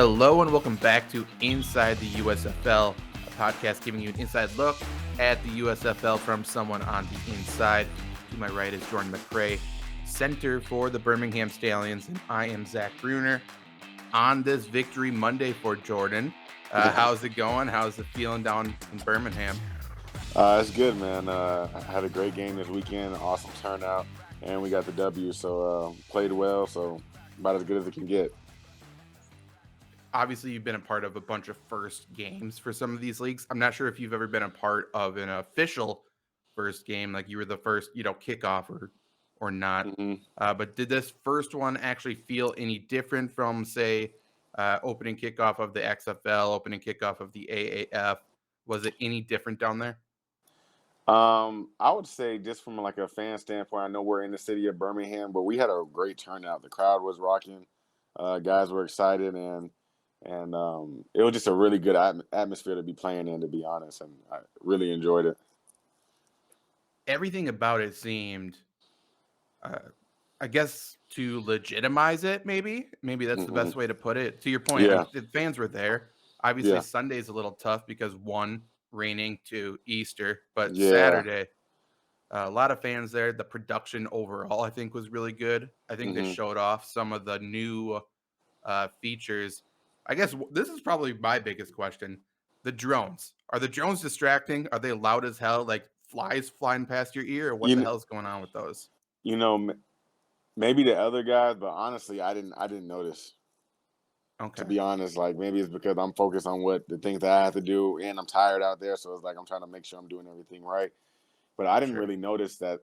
Hello and welcome back to Inside the USFL, a podcast giving you an inside look at the USFL from someone on the inside. To my right is Jordan McCray, center for the Birmingham Stallions, and I am Zach Brunner. On this Victory Monday for Jordan, how's it going? How's it feeling down in Birmingham? It's good, man. I had a great game this weekend, awesome turnout, and we got the W, so played well, so about as good as it can get. Obviously, you've been a part of a bunch of first games for some of these leagues. I'm not sure if you've ever been a part of an official first game, like you were the first, kickoff or not. But did this first one actually feel any different from, say, opening kickoff of the XFL, opening kickoff of the AAF? Was it any different down there? I would say just from like a fan standpoint, I know we're in the city of Birmingham, but we had a great turnout. The crowd was rocking. Guys were excited, and it was just a really good atmosphere to be playing in, to be honest, and I really enjoyed it. Everything about it seemed, I guess, to legitimize it, maybe that's the best way to put it. To your point, Yeah. the fans were there. Obviously, Yeah. Sunday's a little tough because one, raining, two, Easter, but Yeah. Saturday, a lot of fans there. The production overall, I think, was really good. I think they showed off some of the new features. I guess this is probably my biggest question. The drones. Are the drones distracting? Are they loud as hell, like flies flying past your ear? Or what the hell's going on with those? Maybe the other guys, but honestly, I didn't notice. Okay. To be honest, like maybe it's because I'm focused on the things that I have to do, and I'm tired out there, so it's like I'm trying to make sure I'm doing everything right. But I didn't really notice that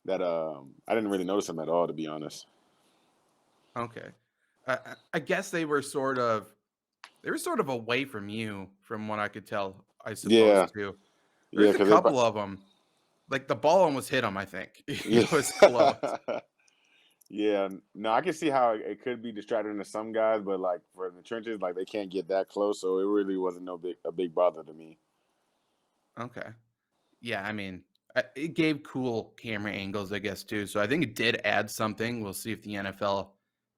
I didn't really notice them at all, to be honest. Okay. I guess they were sort of away from you, from what I could tell, I suppose, too. There's a couple of them. Like, the ball almost hit them, I think. It was close. Yeah. No, I can see how it could be distracting to some guys, but, like, for the trenches, like, they can't get that close, so it really wasn't a big bother to me. Okay. Yeah, I mean, it gave cool camera angles, I guess, too. So I think it did add something. We'll see if the NFL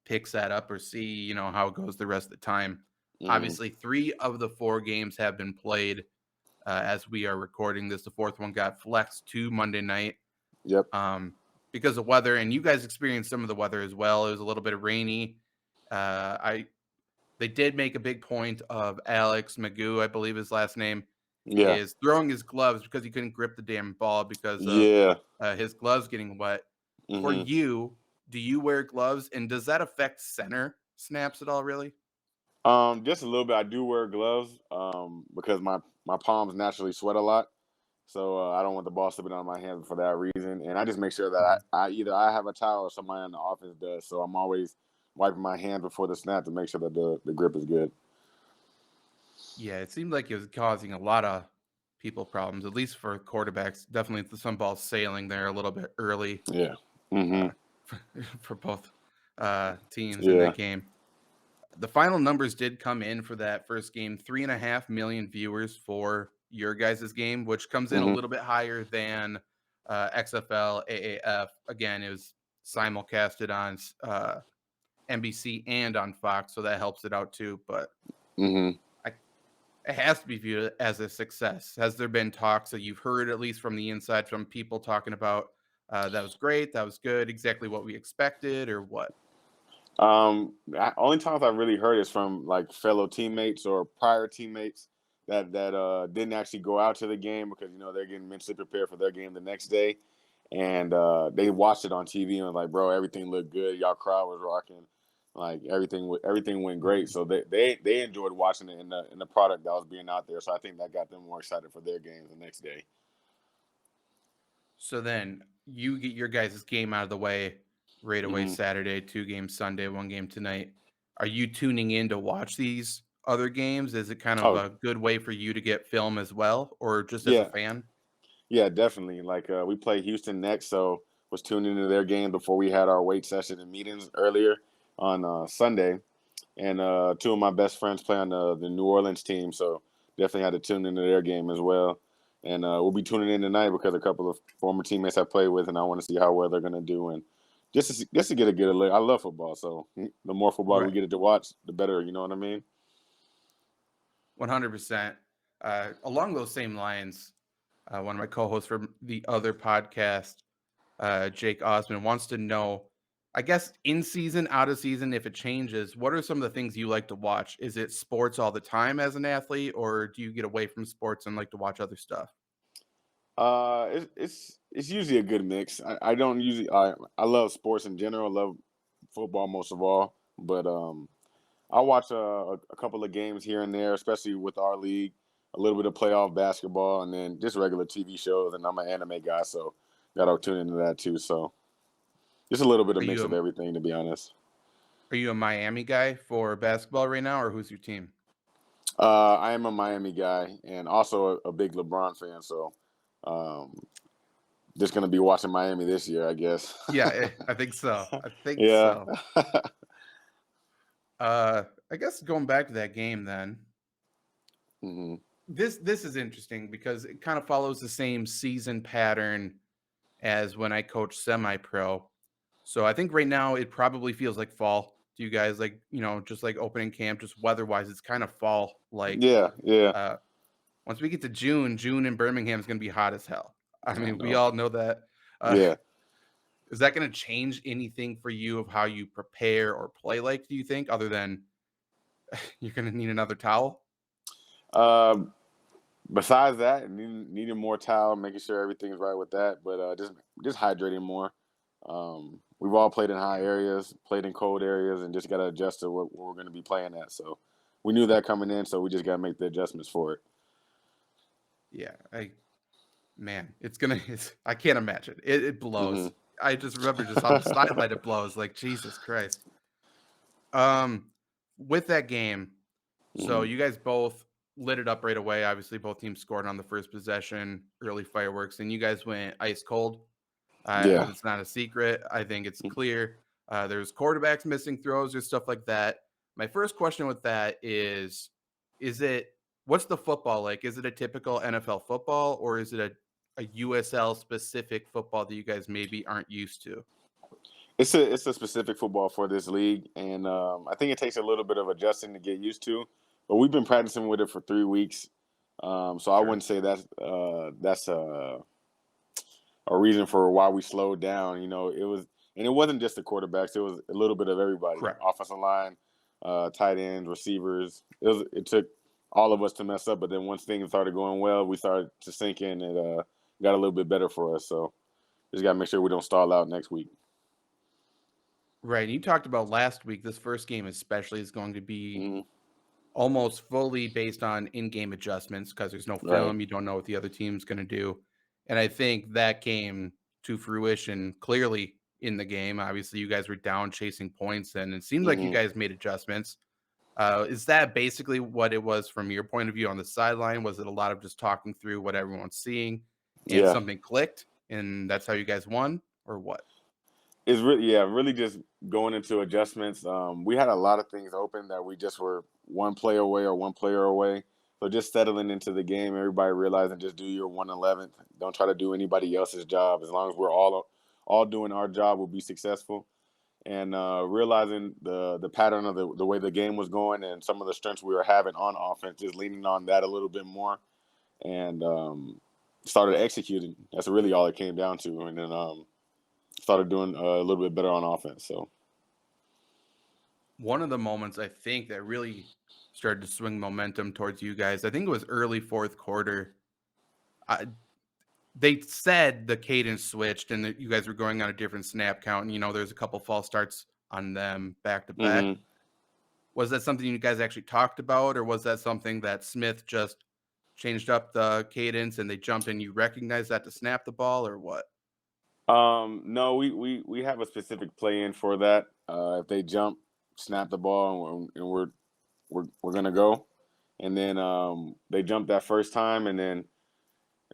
picks that up or see, how it goes the rest of the time. Obviously, 3 of the 4 games have been played as we are recording this. The 4th one got flexed to Monday night. Yep. Because of weather, and you guys experienced some of the weather as well. It was a little bit rainy. They did make a big point of Alex Magoo, I believe his last name, is throwing his gloves because he couldn't grip the damn ball because of his gloves getting wet. For you, do you wear gloves, and does that affect center snaps at all, really? Just a little bit. I do wear gloves because my palms naturally sweat a lot, so I don't want the ball slipping out of my hands for that reason. And I just make sure that I either have a towel or somebody in the office does, so I'm always wiping my hands before the snap to make sure that the grip is good. Yeah, it seemed like it was causing a lot of people problems, at least for quarterbacks. Definitely some balls sailing there a little bit early. Yeah. For both teams in that game. The final numbers did come in for that first game. 3.5 million viewers for your guys' game, which comes in a little bit higher than XFL, AAF. Again, it was simulcasted on NBC and on Fox, so that helps it out too. But it has to be viewed as a success. Has there been talks that you've heard, at least from the inside, from people talking about that was great, that was good, exactly what we expected, or what? Only times I've really heard is from like fellow teammates or prior teammates that didn't actually go out to the game because they're getting mentally prepared for their game the next day, and they watched it on TV and was like, bro, everything looked good. Y'all crowd was rocking, like everything went great. So they enjoyed watching it in the product that was being out there. So I think that got them more excited for their games the next day. So then you get your guys' game out of the way right away. Saturday, 2 games Sunday, 1 game tonight. Are you tuning in to watch these other games? Is it kind of a good way for you to get film as well, or just as a fan? Yeah, definitely. Like we play Houston next, so was tuning into their game before we had our weight session and meetings earlier on Sunday. And 2 of my best friends play on the New Orleans team, so definitely had to tune into their game as well. And we'll be tuning in tonight because a couple of former teammates I played with, and I want to see how well they're going to do. And just to get a good look. I love football, so the more football we get to watch, the better. You know what I mean? 100%. Along those same lines, one of my co-hosts from the other podcast, Jake Osmond, wants to know, I guess, in season, out of season, if it changes, what are some of the things you like to watch? Is it sports all the time as an athlete, or do you get away from sports and like to watch other stuff? It's usually a good mix. I don't usually I love sports in general. I love football most of all, but I watch a couple of games here and there, especially with our league. A little bit of playoff basketball, and then just regular TV shows. And I'm an anime guy, so gotta tune into that too. So just a little bit of Are mix you of a, everything, to be honest. are you a Miami guy for basketball right now, or who's your team? I am a Miami guy, and also a big LeBron fan. So um, just gonna be watching Miami this year, I guess. Yeah, I think so. I think Yeah. so. I guess going back to that game then. hmm This is interesting because it kind of follows the same season pattern as when I coach semi-pro. So I think right now it probably feels like fall to you guys, like, just like opening camp, just weather-wise, it's kind of fall like. Yeah. Yeah. Uh, Once we get to June in Birmingham is going to be hot as hell. I I mean, we know. all know that. Uh, Yeah. is that going to change anything for you of how you prepare or play like, do you think, other than you're going to need another towel? Um, Besides that, needing more towel, making sure everything's right with that, but just hydrating more. We've all played in high areas, played in cold areas, and just got to adjust to what we're going to be playing at. So we knew that coming in, so we just got to make the adjustments for it. Yeah, I can't imagine. It hmm blows. I just remember just on the sideline it blows, like, Jesus Christ. Um, with that game, so hmm you guys both lit it up right away. Obviously, both teams scored on the first possession, early fireworks, and you guys went ice cold. Yeah. It's not a secret. I think it's clear. There's quarterbacks missing throws or stuff like that. My first question with that is it what's the football like? Is it a typical NFL football, or is it a USL specific football that you guys maybe aren't used to? It's a specific football for this league, and I think it takes a little bit of adjusting to get used to. But we've been practicing with it for 3 weeks, so I Sure. wouldn't say that's a reason for why we slowed down. And it wasn't just the quarterbacks; it was a little bit of everybody: Correct. offensive line, tight ends, receivers. It took all of us to mess up, but then once things started going well, we started to sink in, and got a little bit better for us. So just got to make sure we don't stall out next week. Right. And you talked about last week, this first game especially is going to be hmm almost fully based on in-game adjustments because there's no Right. film. You don't know what the other team's going to do. And I think that came to fruition clearly in the game. Obviously, you guys were down chasing points, and it seemed like you hmm guys made adjustments. Is that basically what it was from your point of view on the sideline? Was it a lot of just talking through what everyone's seeing and Yeah. something clicked, and that's how you guys won, or what? It's really just going into adjustments. We had a lot of things open that we just were one play away or one player away. So just settling into the game, everybody realizing just do your 1/11th. Don't try to do anybody else's job. As long as we're all doing our job, we'll be successful. And realizing the pattern of the way the game was going and some of the strengths we were having on offense, just leaning on that a little bit more, and started executing. That's really all it came down to. And then started doing a little bit better on offense. So One of the moments I think that really started to swing momentum towards you guys, I think it was early fourth quarter. I, they said the cadence switched and that you guys were going on a different snap count. And, there's a couple false starts on them back to back. hmm Was that something you guys actually talked about, or was that something that Smith just changed up the cadence and they jumped and you recognized that to snap the ball, or what? no, we have a specific play in for that. If they jump, snap the ball, and we're gonna go. And then they jumped that first time, and then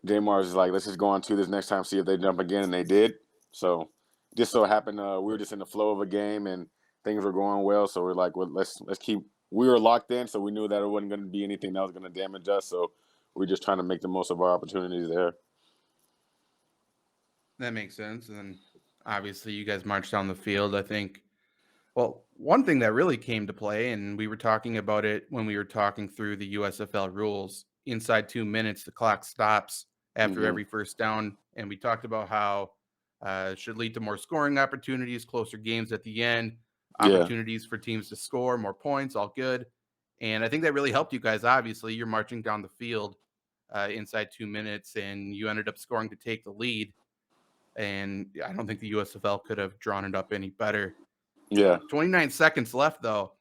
Jamar is like, let's just go on to this next time, see if they jump again, and they did. So just so happened we were just in the flow of a game and things were going well. So we're like, well, let's keep. We were locked in, so we knew that it wasn't going to be anything that was going to damage us. So we're just trying to make the most of our opportunities there. That makes sense. And then obviously you guys marched down the field. I think Well, one thing that really came to play, and we were talking about it when we were talking through the USFL rules, inside 2 minutes, the clock stops after Mm-hmm. every first down. And we talked about how it should lead to more scoring opportunities, closer games at the end, Yeah. opportunities for teams to score more points, all good. And I think that really helped you guys. Obviously, you're marching down the field inside 2 minutes, and you ended up scoring to take the lead. And I don't think the USFL could have drawn it up any better. Yeah. 29 seconds left, though.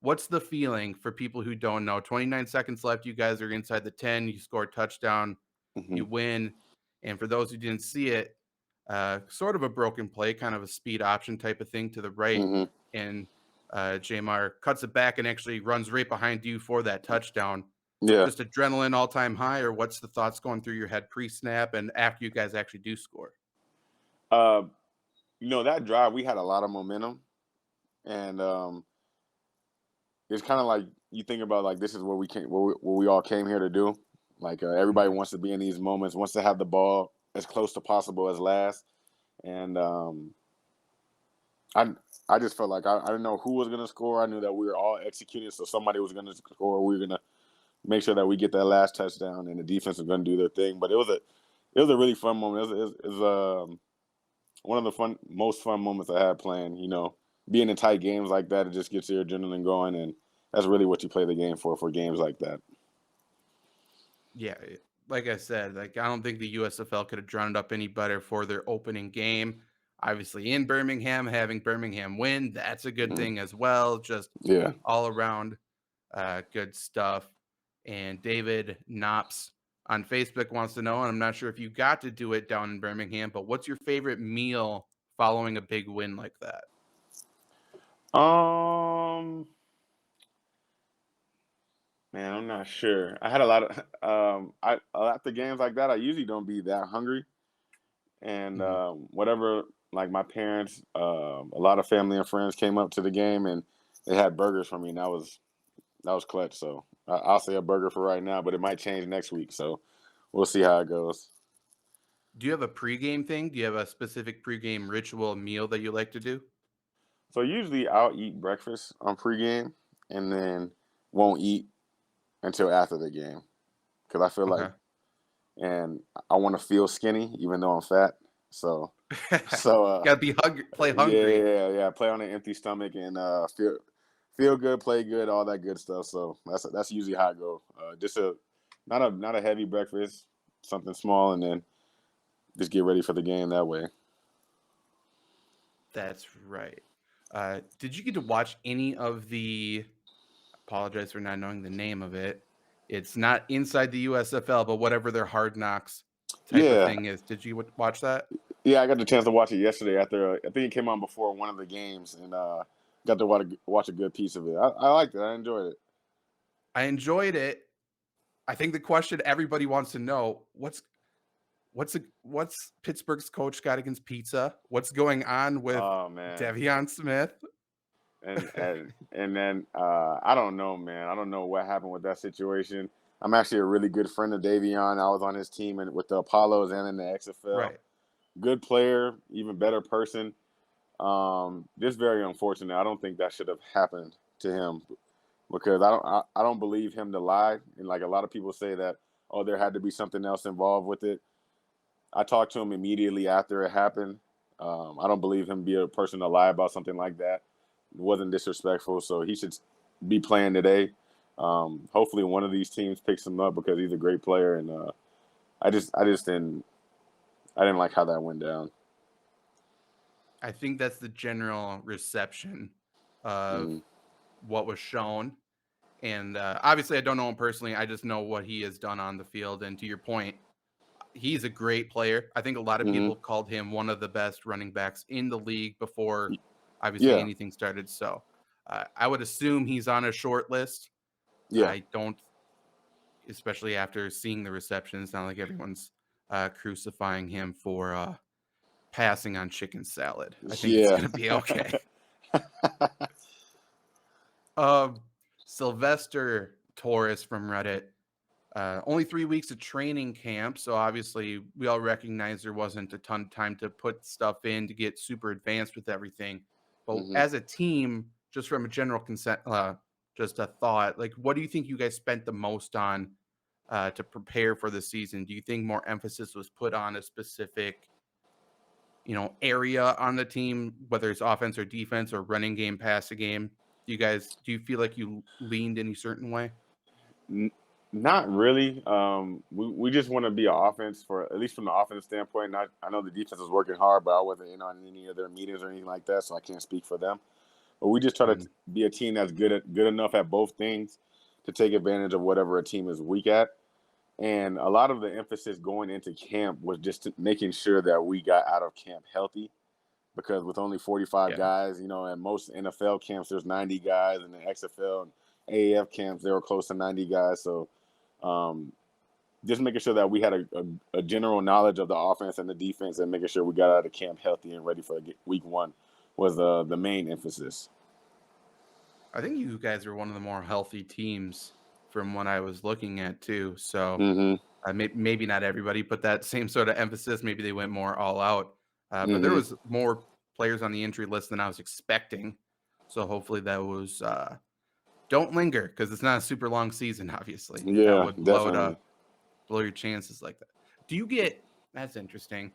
What's the feeling for people who don't know? 29 seconds left. You guys are inside the 10. You score a touchdown. Mm-hmm. You win. And for those who didn't see it, sort of a broken play, kind of a speed option type of thing to the right. Mm-hmm. And Jamar cuts it back and actually runs right behind you for that touchdown. Yeah. Just adrenaline all time high, or what's the thoughts going through your head pre snap and after you guys actually do score? Uh, that drive we had a lot of momentum, and it's kind of like you think about like this is what we came, what we all came here to do. Like everybody Mhm. wants to be in these moments, wants to have the ball as close to possible as last, and I I just felt like I didn't know who was gonna score. I knew that we were all executing, so somebody was gonna score. We were gonna make sure that we get that last touchdown, and the defense was gonna do their thing. But it was a really fun moment. It was one of the most fun moments I had playing. Being in tight games like that, it just gets your adrenaline going, and that's really what you play the game for games like that. Yeah, like I said, like I don't think the USFL could have drawn it up any better for their opening game. Obviously, in Birmingham, having Birmingham win, that's a good Hmm. thing as well. Just Yeah. all around good stuff. And David Knops on Facebook wants to know, and I'm not sure if you got to do it down in Birmingham, but what's your favorite meal following a big win like that? Um, Man, I'm not sure. I had a lot of I after games like that, I usually don't be that hungry, and Mhm. whatever. Like my parents, a lot of family and friends came up to the game, and they had burgers for me, and that was clutch. So I'll say a burger for right now, but it might change next week. So we'll see how it goes. Do you have a pregame thing? Do you have a specific pregame ritual meal that you like to do? So usually I'll eat breakfast on pregame, and then won't eat until after the game because I feel like, Okay. and I want to feel skinny even though I'm fat. So so Gotta be hungry, play yeah, hungry. yeah, yeah. Play on an empty stomach and feel good, play good, all that good stuff. So that's usually how I go. Just a not a heavy breakfast, something small, and then just get ready for the game that way. That's right. Did you get to watch any of the? Apologize for not knowing the name of it. It's not inside the USFL, but whatever their Hard Knocks type of Yeah, thing is. Did you watch that? yeah. I got the chance to watch it yesterday after I think it came on before one of the games, and got to watch a good piece of it. I liked it. I enjoyed it. I enjoyed it. I think the question everybody wants to know: what's Pittsburgh's coach got against pizza? What's going on with Oh man. Devion Smith? And then I don't know, man. I don't know what happened with that situation. I'm actually a really good friend of Davion. I was on his team and with the Apollos and in the XFL. Right. Good player, even better person. Just very unfortunate. I don't think that should have happened to him because I don't believe him to lie. And like a lot of people say that, oh, there had to be something else involved with it. I talked to him immediately after it happened. I don't believe him be a person to lie about something like that. It wasn't disrespectful, so he should be playing today. Hopefully, one of these teams picks him up because he's a great player, and I just didn't like how that went down. I think that's the general reception of Mm-hmm. what was shown. And obviously, I don't know him personally. I just know what he has done on the field. And to your point, he's a great player. I think a lot of Mm-hmm. people called him one of the best running backs in the league before obviously Yeah, anything started. So I would assume he's on a short list. yeah, I don't, especially after seeing the reception. It's not like everyone's crucifying him for passing on chicken salad. I think it's yeah. going to be okay. Um, Sylvester Torres from Reddit. Only 3 weeks of training camp, so obviously we all recognize there wasn't a ton of time to put stuff in to get super advanced with everything. But Mm-hmm. as a team, just from a general consent, just a thought, like, what do you think you guys spent the most on to prepare for the season? Do you think more emphasis was put on a specific, area on the team, whether it's offense or defense or running game, passing game? Do you feel like you leaned any certain way? Not really. We just want to be an offense for at least from the offense standpoint. Not I know the defense is working hard, but I wasn't in on any of their meetings or anything like that, so I can't speak for them. But we just try to Mhm. be a team that's good enough at both things to take advantage of whatever a team is weak at. And a lot of the emphasis going into camp was just making sure that we got out of camp healthy. Because with only 45 Yeah. guys, at most NFL camps there's 90 guys, and the XFL and AAF camps they were close to 90 guys. So um, just making sure that we had a general knowledge of the offense and the defense, and making sure we got out of camp healthy and ready for week one was the main emphasis. I think you guys are one of the more healthy teams from what I was looking at too. So Mm-hmm. maybe not everybody put that same sort of emphasis. Maybe they went more all out. But there Mm-hmm. was more players on the injury list than I was expecting. So hopefully that was don't linger because it's not a super long season. Obviously, that Yeah, would definitely. blow your chances like that. Do you get? That's interesting.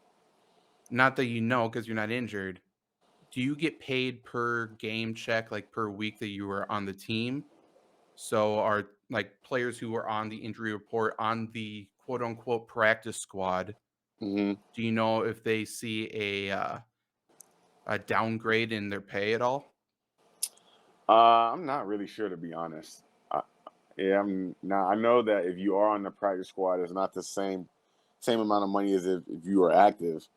Not that because you're not injured. Do you get paid per game check, like per week that you were on the team? So are like players who were on the injury report on the quote unquote practice squad, Mm-hmm. do you know if they see a downgrade in their pay at all? I'm not really sure, to be honest. Yeah, I'm now. I know that if you are on the practice squad, it's not the same amount of money as if you are active.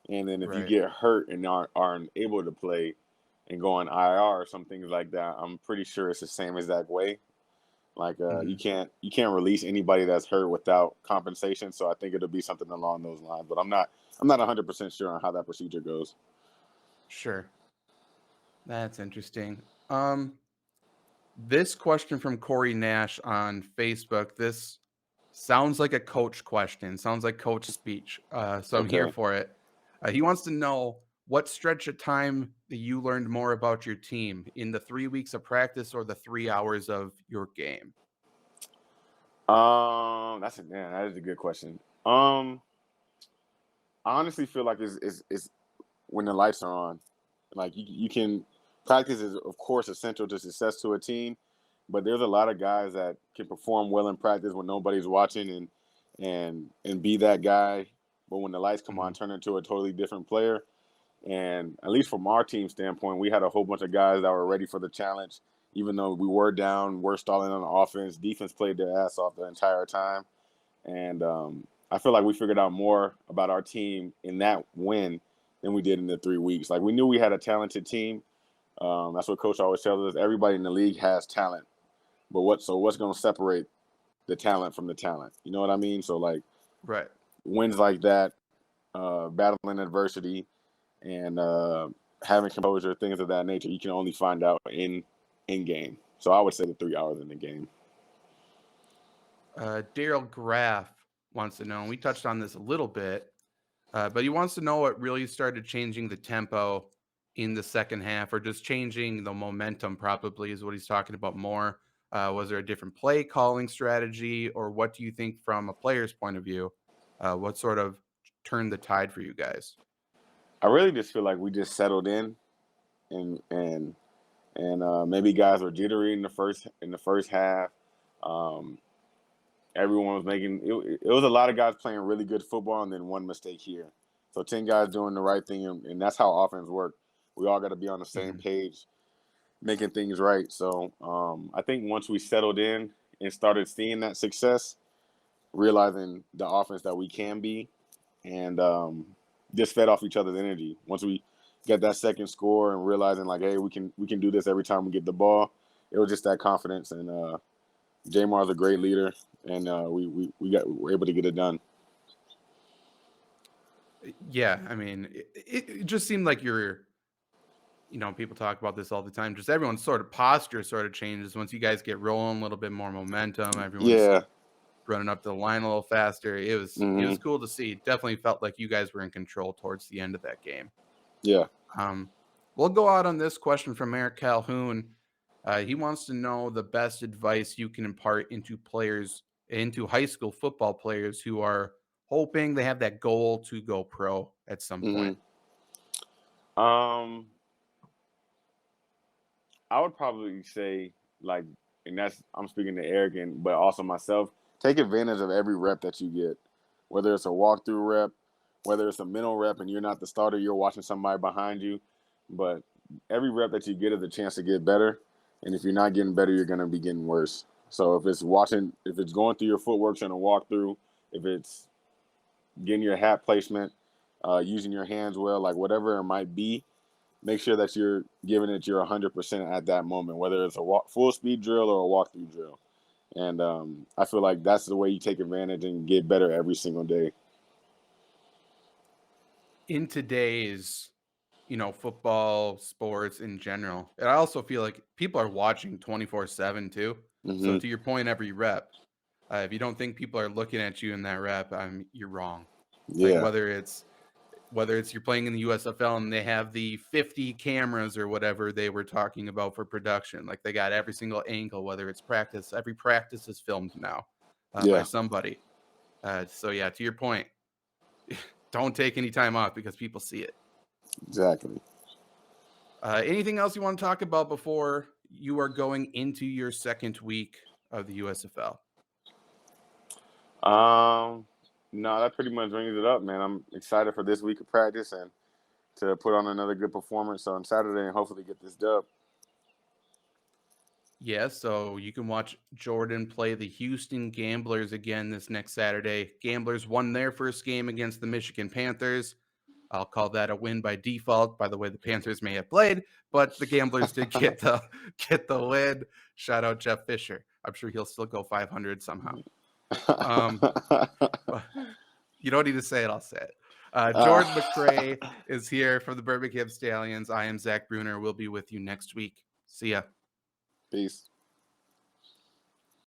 And then if you Right. get hurt and aren't able to play and go on IR or some things like that, I'm pretty sure it's the same exact way. Like Mhm. you can't release anybody that's hurt without compensation. So I think it'll be something along those lines. But I'm not 100% sure on how that procedure goes. Sure. That's interesting. This question from Corey Nash on Facebook. This sounds like a coach question. Sounds like coach speech. So I'm here Okay. for it. He wants to know what stretch of time that you learned more about your team in the 3 weeks of practice or the 3 hours of your game. That is a good question. I honestly feel like it's when the lights are on. Like you can practice is of course essential to success to a team, but there's a lot of guys that can perform well in practice when nobody's watching and be that guy. But when the lights come on, Mhm. turn into a totally different player. And at least from our team standpoint, we had a whole bunch of guys that were ready for the challenge. Even though we were down, we're stalling on the offense. Defense played their ass off the entire time. And I feel like we figured out more about our team in that win than we did in the 3 weeks. Like we knew we had a talented team. That's what Coach always tells us. Everybody in the league has talent, but what's going to separate the talent from the talent? You know what I mean? So like Right. wins like that, battling adversity, and having composure, things of that nature, you can only find out in game. So I would say the 3 hours in the game. Daryl Graff wants to know, and we touched on this a little bit, but he wants to know what really started changing the tempo in the second half, or just changing the momentum, probably is what he's talking about more. Was there a different play calling strategy, or what do you think from a player's point of view? What sort of turned the tide for you guys? I really just feel like we just settled in and maybe guys were jittery in the first half. Um, Everyone was making it was a lot of guys playing really good football and then one mistake here. So 10 guys doing the right thing, and that's how offense work. We all got to be on the same Mhm. page, making things right. So I think once we settled in and started seeing that success, realizing the offense that we can be, and just fed off each other's energy. Once we get that second score and realizing like, hey, we can do this every time we get the ball, it was just that confidence. And Jamar's a great leader, and we're able to get it done. Yeah, I mean, it just seemed like people talk about this all the time. Just everyone's sort of posture sort of changes once you guys get rolling, a little bit more momentum. Everyone's Yeah. running up to the line a little faster. It was Hmm. cool to see. Definitely felt like you guys were in control towards the end of that game. Yeah. Um, We'll go out on this question from Eric Calhoun. He wants to know the best advice you can impart into high school football players who are hoping they have that goal to go pro at some point. I would probably say, like, and I'm speaking to Eric, but also myself, take advantage of every rep that you get, whether it's a walkthrough rep, whether it's a mental rep and you're not the starter, you're watching somebody behind you. But every rep that you get is a chance to get better. And if you're not getting better, you're going to be getting worse. So if it's going through your footwork in a walkthrough, if it's getting your hat placement, using your hands well, like whatever it might be, make sure that you're giving it your 100% at that moment, whether it's a full speed drill or a walkthrough drill. And I feel like that's the way you take advantage and get better every single day. In today's, football, sports in general, and I also feel like people are watching 24/7 too. Mm-hmm. So to your point, every rep, if you don't think people are looking at you in that rep, you're wrong. Yeah. Like whether it's you're playing in the USFL and they have the 50 cameras or whatever they were talking about for production, like they got every single angle, whether it's practice, every practice is filmed now by somebody. So yeah, to your point, don't take any time off because people see it. Exactly. Anything else you want to talk about before you are going into your second week of the USFL? No, that pretty much brings it up, man. I'm excited for this week of practice and to put on another good performance on Saturday and hopefully get this dub. Yeah, so you can watch Jordan play the Houston Gamblers again this next Saturday. Gamblers won their first game against the Michigan Panthers. I'll call that a win by default. By the way, the Panthers may have played, but the Gamblers did get the win. Shout out Jeff Fisher. I'm sure he'll still go 500 somehow. You don't need to say it. I'll say it. Jordan McCray is here from the Birmingham Stallions. I am Zach Brunner. We'll be with you next week. See ya. Peace.